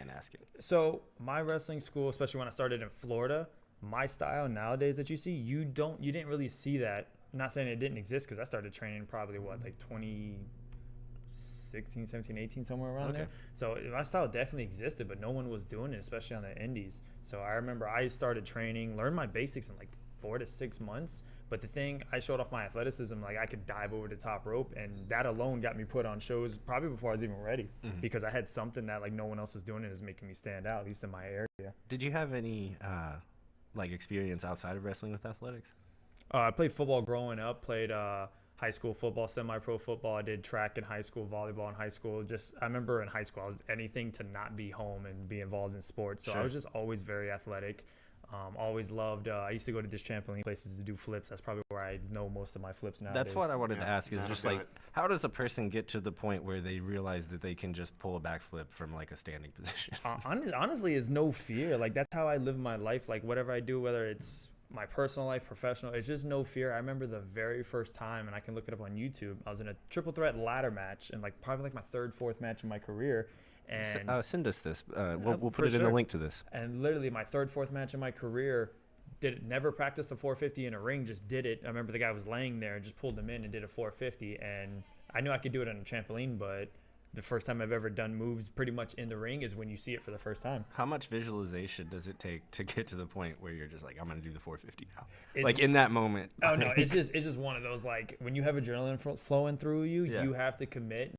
mind asking. So my wrestling school, especially when I started in Florida, my style nowadays that you see, you didn't really see that. Not saying it didn't exist because I started training probably like 2016, 17, 18, somewhere around there. So my style definitely existed, but no one was doing it, especially on the indies. So I remember I started training, learned my basics in like 4 to 6 months. But the thing, I showed off my athleticism, like I could dive over the top rope, and that alone got me put on shows probably before I was even ready, because I had something that like no one else was doing, and it was making me stand out, at least in my area. Did you have any like experience outside of wrestling with athletics? I played football growing up, played high school football, semi-pro football. I did track in high school, volleyball in high school. I remember in high school, I was anything to not be home and be involved in sports. So I was just always very athletic. Always loved, I used to go to this trampoline places to do flips. That's probably where I know most of my flips nowadays. That's what I wanted to ask, is just like, how does a person get to the point where they realize that they can just pull a backflip from like a standing position? Honestly, it's no fear. Like, that's how I live my life. Like, whatever I do, whether it's my personal life, professional, it's just no fear. I remember the very first time, and I can look it up on YouTube, I was in a triple threat ladder match, and like probably like my third, fourth match in my career. And send us this. We'll put it in the link to this. And literally my third, fourth match in my career, never practiced the 450 in a ring, just did it. I remember the guy was laying there and just pulled him in and did a 450. And I knew I could do it on a trampoline, but the first time I've ever done moves pretty much in the ring is when you see it for the first time. How much visualization does it take to get to the point where you're just like, I'm going to do the 450 now? Like in that moment. Oh, no, it's just one of those, like, when you have adrenaline flowing through you, you have to commit.